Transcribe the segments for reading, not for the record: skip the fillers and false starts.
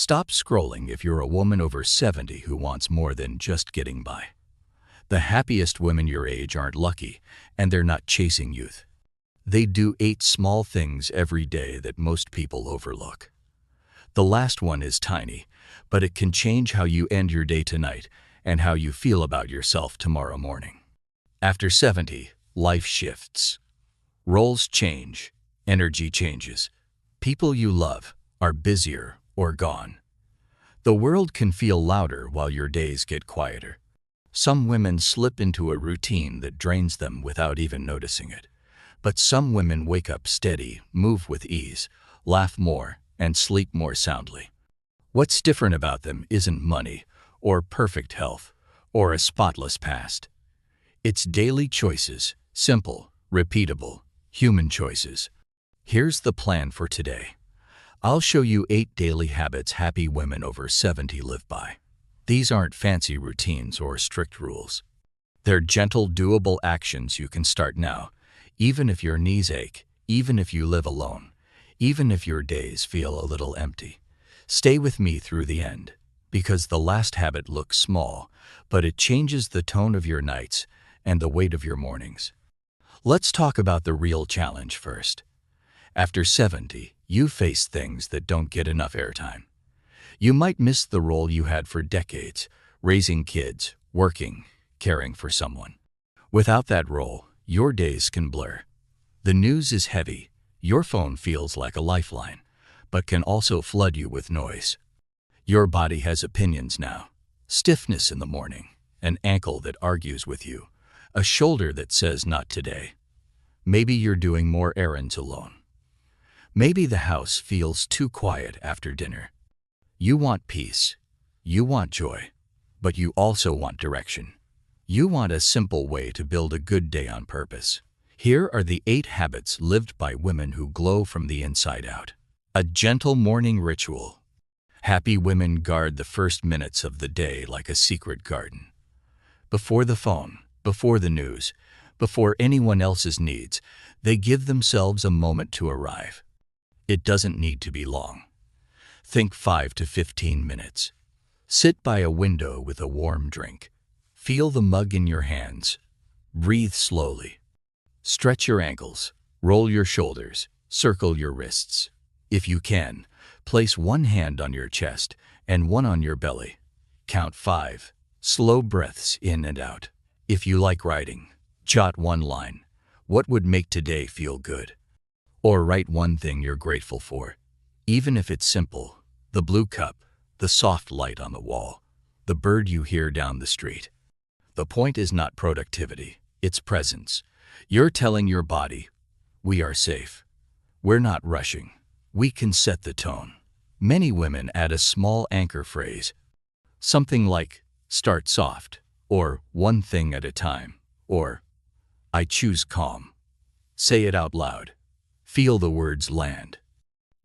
Stop scrolling if you're a woman over 70 who wants more than just getting by. The happiest women your age aren't lucky, and they're not chasing youth. They do 8 small things every day that most people overlook. The last one is tiny, but it can change how you end your day tonight and how you feel about yourself tomorrow morning. After 70, life shifts. Roles change, energy changes. People you love are busier or gone. The world can feel louder while your days get quieter. Some women slip into a routine that drains them without even noticing it. But some women wake up steady, move with ease, laugh more, and sleep more soundly. What's different about them isn't money, or perfect health, or a spotless past. It's daily choices, simple, repeatable, human choices. Here's the plan for today. I'll show you 8 daily habits happy women over 70 live by. These aren't fancy routines or strict rules. They're gentle, doable actions you can start now, even if your knees ache, even if you live alone, even if your days feel a little empty. Stay with me through the end, because the last habit looks small, but it changes the tone of your nights and the weight of your mornings. Let's talk about the real challenge first. After 70, you face things that don't get enough airtime. You might miss the role you had for decades, raising kids, working, caring for someone. Without that role, your days can blur. The news is heavy. Your phone feels like a lifeline, but can also flood you with noise. Your body has opinions now. Stiffness in the morning, an ankle that argues with you, a shoulder that says not today. Maybe you're doing more errands alone. Maybe the house feels too quiet after dinner. You want peace. You want joy. But you also want direction. You want a simple way to build a good day on purpose. Here are the 8 habits lived by women who glow from the inside out. A gentle morning ritual. Happy women guard the first minutes of the day like a secret garden. Before the phone, before the news, before anyone else's needs, they give themselves a moment to arrive. It doesn't need to be long. Think 5 to 15 minutes. Sit by a window with a warm drink. Feel the mug in your hands. Breathe slowly. Stretch your ankles. Roll your shoulders. Circle your wrists. If you can, place one hand on your chest and one on your belly. Count 5. Slow breaths in and out. If you like writing, jot one line. What would make today feel good? Or write one thing you're grateful for. Even if it's simple, the blue cup, the soft light on the wall, the bird you hear down the street. The point is not productivity, it's presence. You're telling your body, we are safe. We're not rushing. We can set the tone. Many women add a small anchor phrase, something like, start soft, or one thing at a time, or I choose calm. Say it out loud. Feel the words land.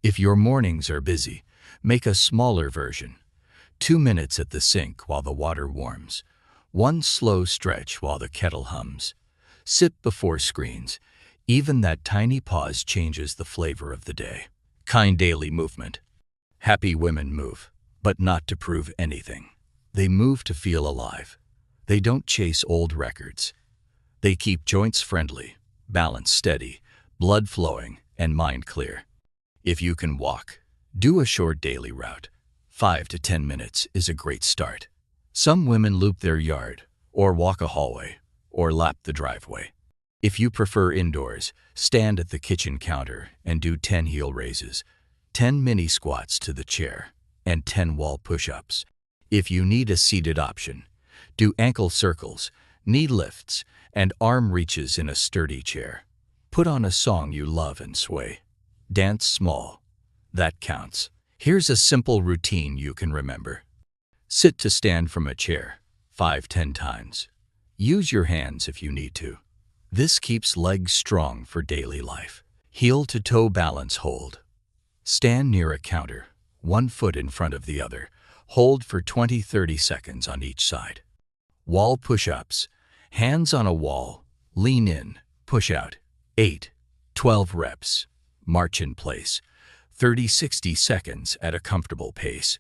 If your mornings are busy, make a smaller version. 2 minutes at the sink while the water warms. 1 slow stretch while the kettle hums. Sit before screens. Even that tiny pause changes the flavor of the day. Kind daily movement. Happy women move, but not to prove anything. They move to feel alive. They don't chase old records. They keep joints friendly, balance steady, blood flowing, and mind clear. If you can walk, do a short daily route. 5 to 10 minutes is a great start. Some women loop their yard, or walk a hallway, or lap the driveway. If you prefer indoors, stand at the kitchen counter and do 10 heel raises, 10 mini squats to the chair, and 10 wall push-ups. If you need a seated option, do ankle circles, knee lifts, and arm reaches in a sturdy chair. Put on a song you love and sway. Dance small. That counts. Here's a simple routine you can remember. Sit to stand from a chair, 5-10 times. Use your hands if you need to. This keeps legs strong for daily life. Heel to toe balance hold. Stand near a counter, 1 foot in front of the other. Hold for 20-30 seconds on each side. Wall push-ups. Hands on a wall. Lean in. Push out. 8-12 reps. March in place. 30-60 seconds at a comfortable pace.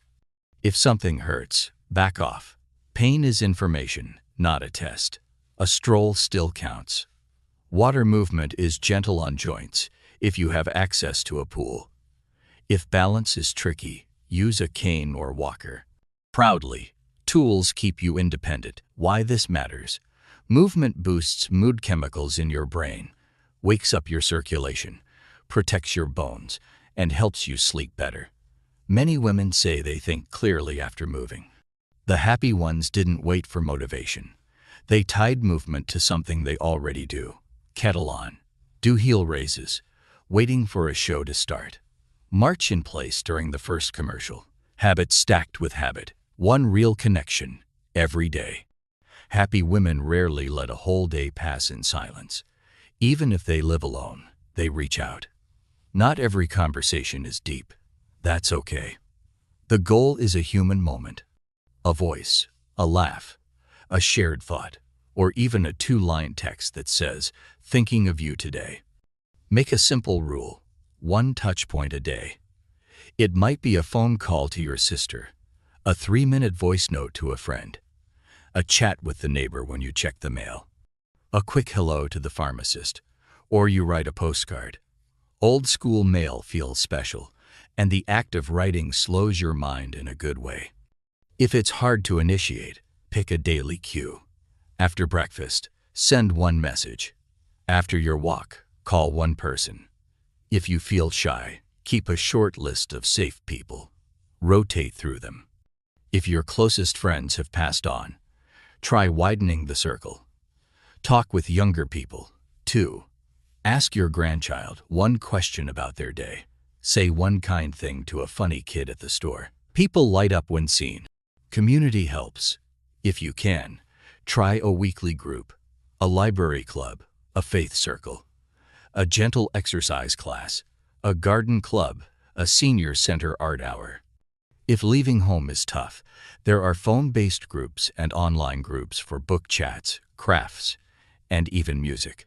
If something hurts, back off. Pain is information, not a test. A stroll still counts. Water movement is gentle on joints if you have access to a pool. If balance is tricky, use a cane or walker. Proudly, tools keep you independent. Why this matters? Movement boosts mood chemicals in your brain, wakes up your circulation, protects your bones, and helps you sleep better. Many women say they think clearly after moving. The happy ones didn't wait for motivation. They tied movement to something they already do. Kettle on. Do heel raises, waiting for a show to start. March in place during the first commercial. Habit stacked with habit. One real connection, every day. Happy women rarely let a whole day pass in silence. Even if they live alone, they reach out. Not every conversation is deep. That's okay. The goal is a human moment. A voice, a laugh, a shared thought, or even a 2-line text that says, "Thinking of you today." Make a simple rule, 1 touch point a day. It might be a phone call to your sister, a 3-minute voice note to a friend, a chat with the neighbor when you check the mail, a quick hello to the pharmacist, or you write a postcard. Old school mail feels special, and the act of writing slows your mind in a good way. If it's hard to initiate, pick a daily cue. After breakfast, send 1 message. After your walk, call 1 person. If you feel shy, keep a short list of safe people. Rotate through them. If your closest friends have passed on, try widening the circle. Talk with younger people, too. Ask your grandchild 1 question about their day. Say 1 kind thing to a funny kid at the store. People light up when seen. Community helps. If you can, try a weekly group, a library club, a faith circle, a gentle exercise class, a garden club, a senior center art hour. If leaving home is tough, there are phone-based groups and online groups for book chats, crafts, and even music.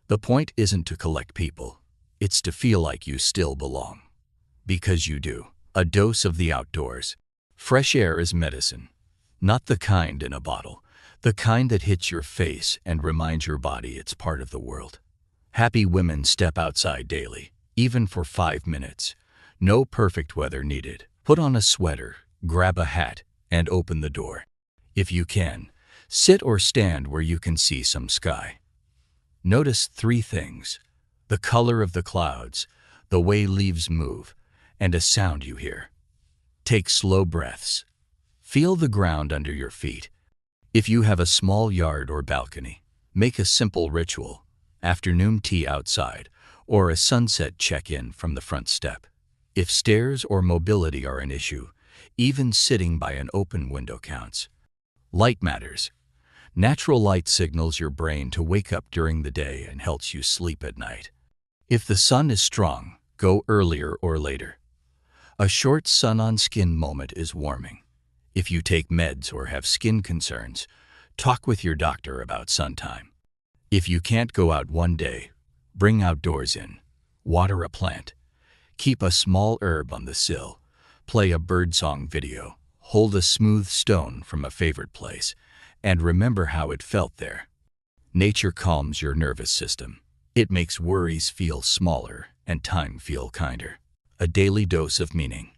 The point isn't to collect people, it's to feel like you still belong. Because you do. A dose of the outdoors. Fresh air is medicine. Not the kind in a bottle, the kind that hits your face and reminds your body it's part of the world. Happy women step outside daily, even for 5 minutes. No perfect weather needed. Put on a sweater, grab a hat, and open the door. If you can, sit or stand where you can see some sky. Notice 3 things: the color of the clouds, the way leaves move, and a sound you hear. Take slow breaths. Feel the ground under your feet. If you have a small yard or balcony, make a simple ritual, afternoon tea outside, or a sunset check-in from the front step. If stairs or mobility are an issue, even sitting by an open window counts. Light matters. Natural light signals your brain to wake up during the day and helps you sleep at night. If the sun is strong, go earlier or later. A short sun-on-skin moment is warming. If you take meds or have skin concerns, talk with your doctor about sun time. If you can't go out one day, bring outdoors in. Water a plant. Keep a small herb on the sill. Play a birdsong video. Hold a smooth stone from a favorite place, and remember how it felt there. Nature calms your nervous system. It makes worries feel smaller and time feel kinder. A daily dose of meaning.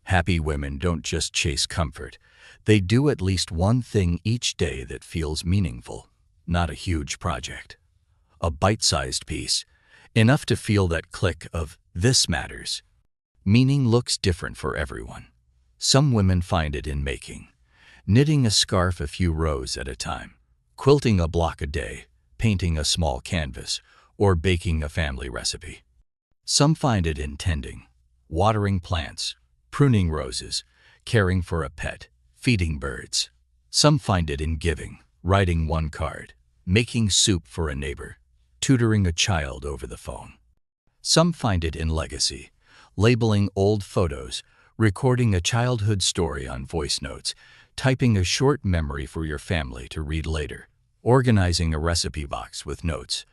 Happy women don't just chase comfort. They do at least 1 thing each day that feels meaningful, not a huge project. A bite-sized piece, enough to feel that click of, "This matters." Meaning looks different for everyone. Some women find it in making. Knitting a scarf a few rows at a time, quilting a block a day, painting a small canvas, or baking a family recipe. Some find it in tending, watering plants, pruning roses, caring for a pet, feeding birds. Some find it in giving, writing 1 card, making soup for a neighbor, tutoring a child over the phone. Some find it in legacy, labeling old photos, recording a childhood story on voice notes, typing a short memory for your family to read later, organizing a recipe box with notes.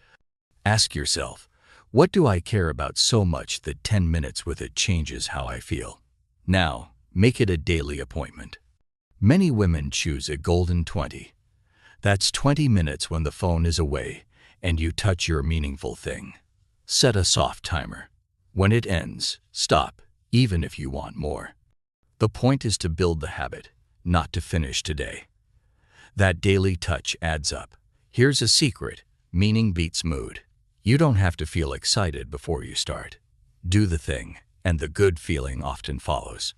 Ask yourself, what do I care about so much that 10 minutes with it changes how I feel? Now, Make it a daily appointment. Many women choose a golden 20. That's 20 minutes when the phone is away and you touch your meaningful thing. Set a soft timer. When it ends, stop, even if you want more. The point is to build the habit, not to finish today. That daily touch adds up. Here's a secret: meaning beats mood. You don't have to feel excited before you start. Do the thing, and the good feeling often follows.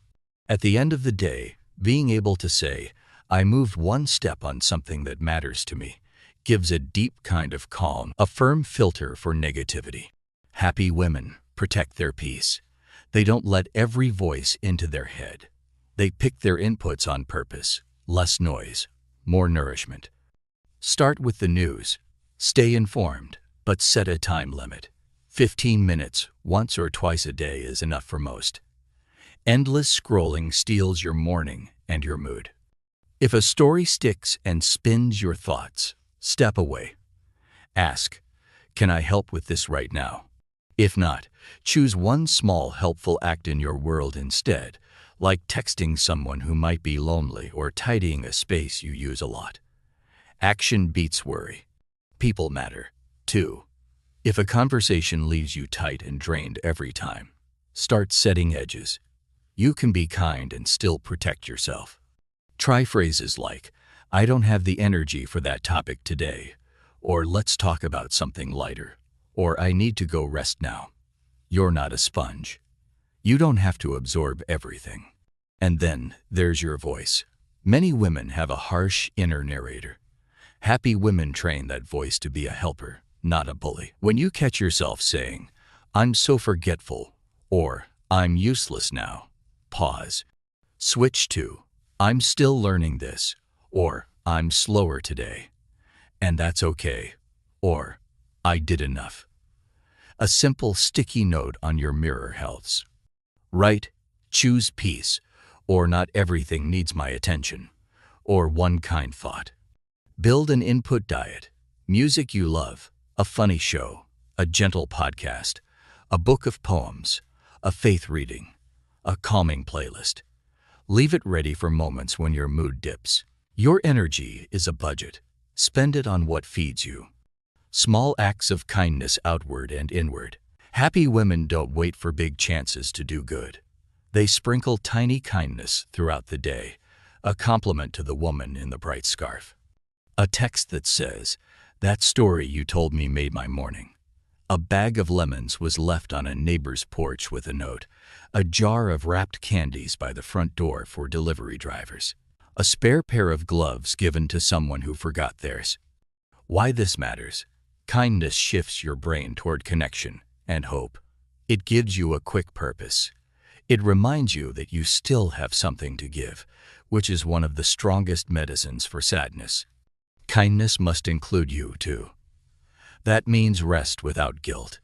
At the end of the day, being able to say, "I moved one step on something that matters to me," gives a deep kind of calm, a firm filter for negativity. Happy women protect their peace. They don't let every voice into their head. They pick their inputs on purpose. Less noise, more nourishment. Start with the news. Stay informed, but set a time limit. 15 minutes, once or twice a day, is enough for most. Endless scrolling steals your morning and your mood. If a story sticks and spins your thoughts, step away. Ask, "Can I help with this right now?" If not, choose one small helpful act in your world instead, like texting someone who might be lonely or tidying a space you use a lot. Action beats worry. People matter, too. If a conversation leaves you tight and drained every time, start setting edges. You can be kind and still protect yourself. Try phrases like, "I don't have the energy for that topic today," or "Let's talk about something lighter," or "I need to go rest now." You're not a sponge. You don't have to absorb everything. And then there's your voice. Many women have a harsh inner narrator. Happy women train that voice to be a helper, not a bully. When you catch yourself saying, "I'm so forgetful," or "I'm useless now," pause. Switch to, "I'm still learning this," or "I'm slower today, and that's okay," or "I did enough." A simple sticky note on your mirror helps. Write, "Choose peace," or "Not everything needs my attention," or one kind thought. Build an input diet. Music you love, a funny show, a gentle podcast, a book of poems, a faith reading, a calming playlist. Leave it ready for moments when your mood dips. Your energy is a budget. Spend it on what feeds you. Small acts of kindness outward and inward. Happy women don't wait for big chances to do good. They sprinkle tiny kindness throughout the day, a compliment to the woman in the bright scarf. A text that says, "That story you told me made my morning." A bag of lemons was left on a neighbor's porch with a note. A jar of wrapped candies by the front door for delivery drivers. A spare pair of gloves given to someone who forgot theirs. Why this matters? Kindness shifts your brain toward connection and hope. It gives you a quick purpose. It reminds you that you still have something to give, which is one of the strongest medicines for sadness. Kindness must include you, too. That means rest without guilt.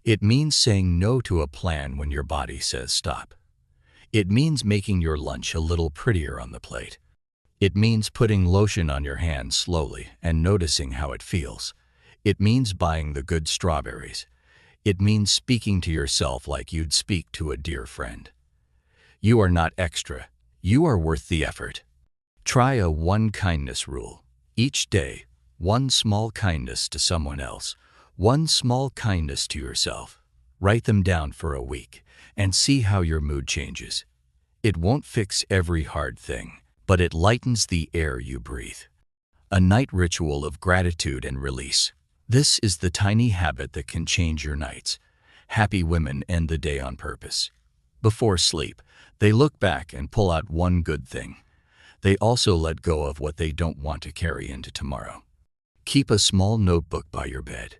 It means saying no to a plan when your body says stop. It means making your lunch a little prettier on the plate. It means putting lotion on your hands slowly and noticing how it feels. It means buying the good strawberries. It means speaking to yourself like you'd speak to a dear friend. You are not extra. You are worth the effort. Try a one kindness rule. Each day, one small kindness to someone else, one small kindness to yourself. Write them down for a week and see how your mood changes. It won't fix every hard thing, but it lightens the air you breathe. A night ritual of gratitude and release. This is the tiny habit that can change your nights. Happy women end the day on purpose. Before sleep, they look back and pull out one good thing. They also let go of what they don't want to carry into tomorrow. Keep a small notebook by your bed.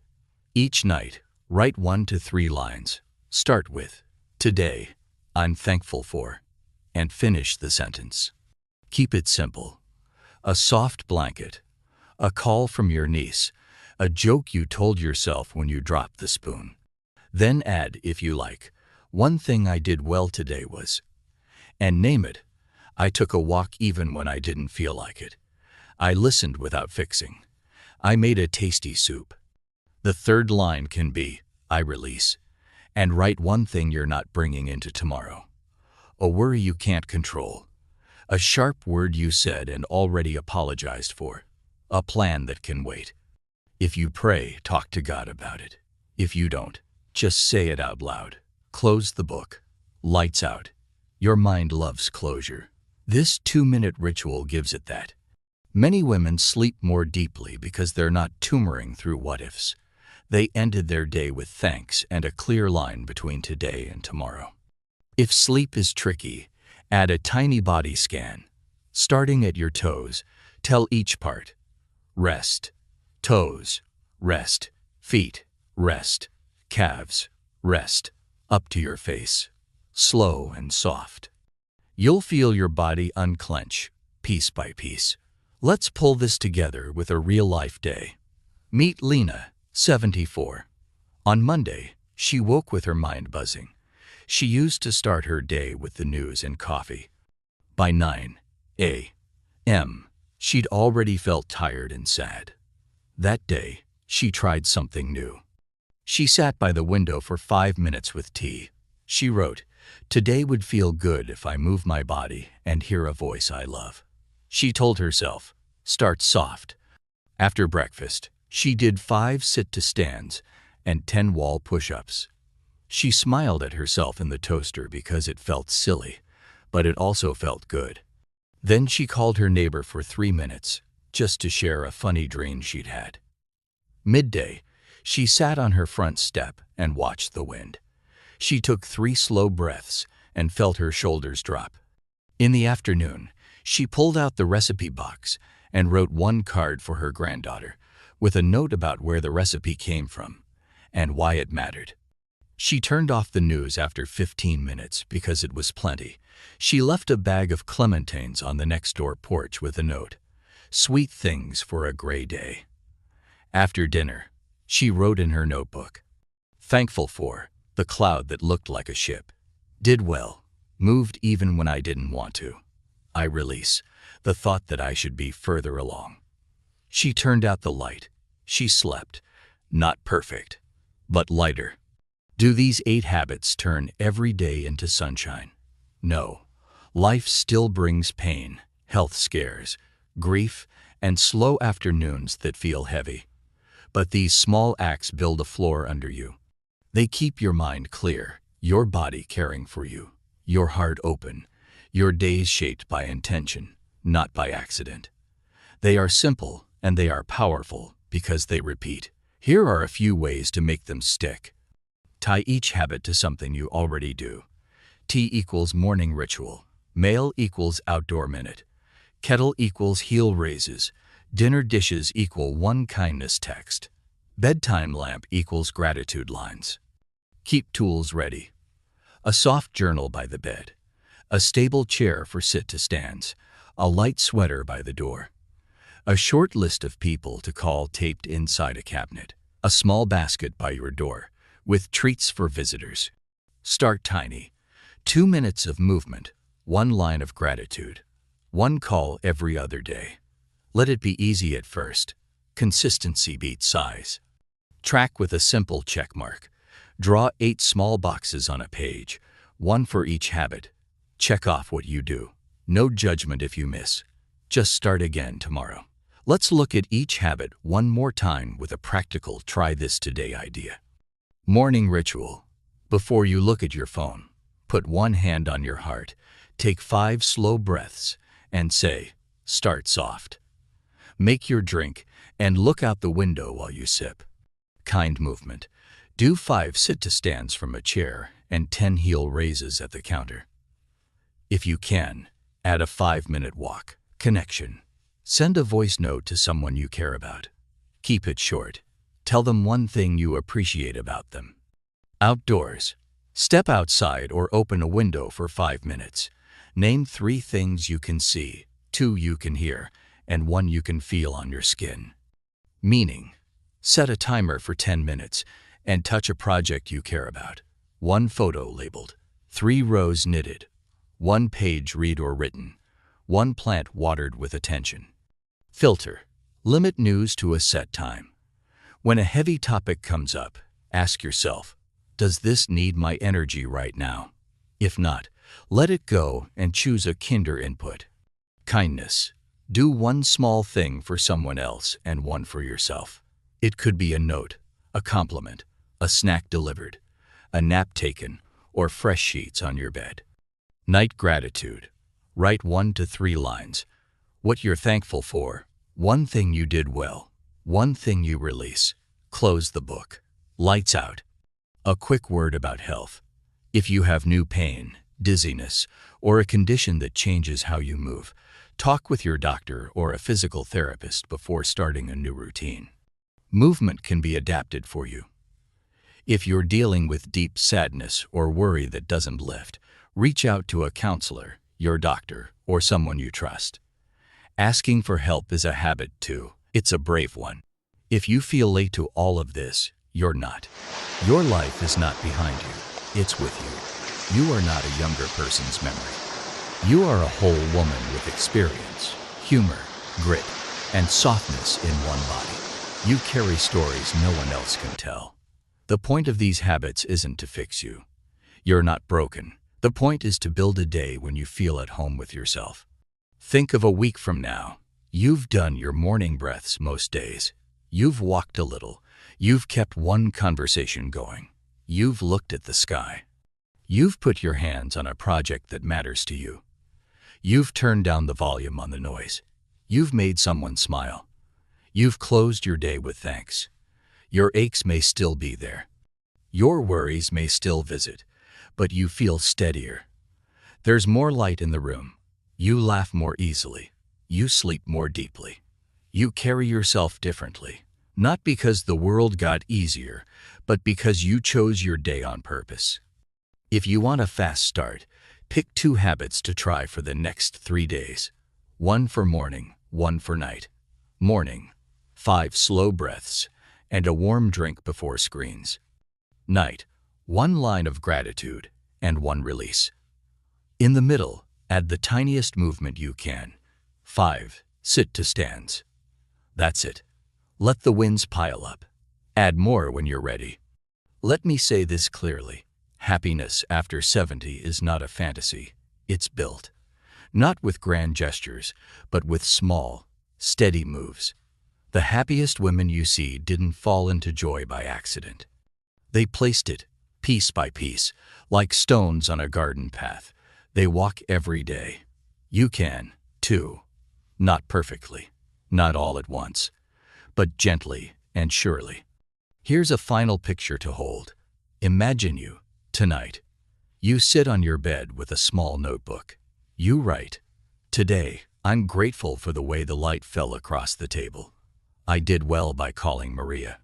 Each night, write 1 to 3 lines. Start with, "Today, I'm thankful for," and finish the sentence. Keep it simple. A soft blanket, a call from your niece, a joke you told yourself when you dropped the spoon. Then add, if you like, "One thing I did well today was," and name it. "I took a walk even when I didn't feel like it. I listened without fixing. I made a tasty soup." The third line can be, "I release," and write one thing you're not bringing into tomorrow. a worry you can't control, a sharp word you said and already apologized for, a plan that can wait. If you pray, talk to God about it. If you don't, just say it out loud. Close the book. Lights out. Your mind loves closure. This 2-minute ritual gives it that. Many women sleep more deeply because they're not tumoring through what-ifs. They ended their day with thanks and a clear line between today and tomorrow. If sleep is tricky, add a tiny body scan. Starting at your toes, tell each part. Rest. Toes. Rest. Feet. Rest. Calves. Rest. Up to your face. Slow and soft. You'll feel your body unclench, piece by piece. Let's pull this together with a real-life day. Meet Lena, 74. On Monday, she woke with her mind buzzing. She used to start her day with the news and coffee. By 9 a.m., she'd already felt tired and sad. That day, she tried something new. She sat by the window for 5 minutes with tea. She wrote, "Today would feel good if I move my body and hear a voice I love." She told herself, start soft. After breakfast, she did 5 sit-to-stands and 10 wall push-ups. She smiled at herself in the toaster because it felt silly, but it also felt good. Then she called her neighbor for 3 minutes, just to share a funny dream she'd had. Midday, she sat on her front step and watched the wind. She took 3 slow breaths and felt her shoulders drop. In the afternoon, she pulled out the recipe box and wrote 1 card for her granddaughter, with a note about where the recipe came from and why it mattered. She turned off the news after 15 minutes because it was plenty. She left a bag of clementines on the next-door porch with a note, "Sweet things for a gray day." After dinner, she wrote in her notebook, "Thankful for the cloud that looked like a ship. Did well, moved even when I didn't want to. I release the thought that I should be further along." She turned out the light. She slept, not perfect, but lighter. Do these 8 habits turn every day into sunshine? No. Life still brings pain, health scares, grief, and slow afternoons that feel heavy. But these small acts build a floor under you. They keep your mind clear, your body caring for you, your heart open, your days shaped by intention, not by accident. They are simple and they are powerful because they repeat. Here are a few ways to make them stick. Tie each habit to something you already do. Tea equals morning ritual. Mail equals outdoor minute. Kettle equals heel raises. Dinner dishes equal 1 kindness text. Bedtime lamp equals gratitude lines. Keep tools ready. A soft journal by the bed. A stable chair for sit-to-stands. A light sweater by the door. A short list of people to call taped inside a cabinet. A small basket by your door, with treats for visitors. Start tiny. 2 minutes of movement, 1 line of gratitude, 1 call every other day. Let it be easy at first. Consistency beats size. Track with a simple check mark. Draw 8 small boxes on a page, 1 for each habit. Check off what you do. No judgment if you miss. Just start again tomorrow. Let's look at each habit one more time with a practical try this today idea. Morning ritual. Before you look at your phone, put 1 hand on your heart, take 5 slow breaths, and say, start soft. Make your drink and look out the window while you sip. Kind movement. Do 5 sit-to-stands from a chair and 10 heel raises at the counter. If you can, add a 5-minute walk. Connection. Send a voice note to someone you care about. Keep it short. Tell them 1 thing you appreciate about them. Outdoors. Step outside or open a window for 5 minutes. Name 3 things you can see, 2 you can hear, and 1 you can feel on your skin. Meaning. Set a timer for 10 minutes and touch a project you care about. 1 photo labeled. 3 rows knitted. 1 page read or written. 1 plant watered with attention. Filter. Limit news to a set time. When a heavy topic comes up, ask yourself, does this need my energy right now? If not, Let it go and choose a kinder input. Kindness. Do one small thing for someone else and one for yourself. It could be a note, a compliment, a snack delivered, a nap taken, or fresh sheets on your bed. Night gratitude. Write 1 to 3 lines. What you're thankful for, one thing you did well, one thing you release. Close the book. Lights out. A quick word about health. If you have new pain, dizziness, or a condition that changes how you move, talk with your doctor or a physical therapist before starting a new routine. Movement can be adapted for you. If you're dealing with deep sadness or worry that doesn't lift, reach out to a counselor, your doctor, or someone you trust. Asking for help is a habit too. It's a brave one. If you feel late to all of this, you're not. Your life is not behind you. It's with you. You are not a younger person's memory. You are a whole woman with experience, humor, grit, and softness in one body. You carry stories no one else can tell. The point of these habits isn't to fix you. You're not broken. The point is to build a day when you feel at home with yourself. Think of a week from now. You've done your morning breaths most days. You've walked a little. You've kept one conversation going. You've looked at the sky. You've put your hands on a project that matters to you. You've turned down the volume on the noise. You've made someone smile. You've closed your day with thanks. Your aches may still be there. Your worries may still visit, but you feel steadier. There's more light in the room. You laugh more easily. You sleep more deeply. You carry yourself differently, not because the world got easier, but because you chose your day on purpose. If you want a fast start, pick 2 habits to try for the next 3 days. 1 for morning, 1 for night. Morning, 5 slow breaths, and a warm drink before screens. Night, 1 line of gratitude and 1 release. In the middle, add the tiniest movement you can. 5 sit to stands. That's it. Let the wins pile up. Add more when you're ready. Let me say this clearly. Happiness after 70 is not a fantasy. It's built. Not with grand gestures, but with small, steady moves. The happiest women you see didn't fall into joy by accident. They placed it, piece by piece, like stones on a garden path. They walk every day. You can, too. Not perfectly, not all at once, but gently and surely. Here's a final picture to hold. Imagine you, tonight. You sit on your bed with a small notebook. You write, "Today, I'm grateful for the way the light fell across the table. I did well by calling Maria.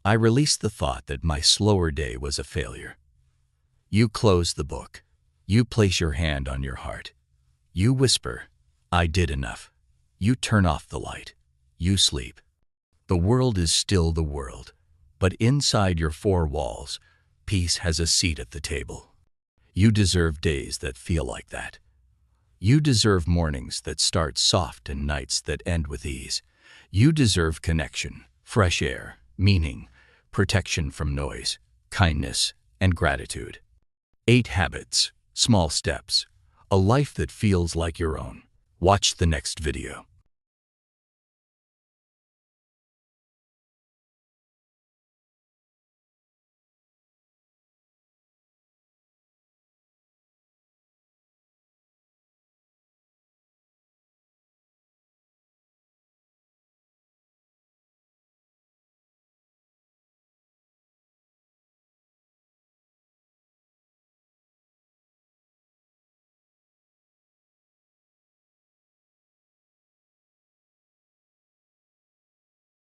I released the thought that my slower day was a failure." You close the book. You place your hand on your heart. You whisper, "I did enough." You turn off the light. You sleep. The world is still the world, but inside your 4 walls, peace has a seat at the table. You deserve days that feel like that. You deserve mornings that start soft and nights that end with ease. You deserve connection, fresh air, meaning, protection from noise, kindness, and gratitude. 8 habits, small steps, a life that feels like your own. Watch the next video.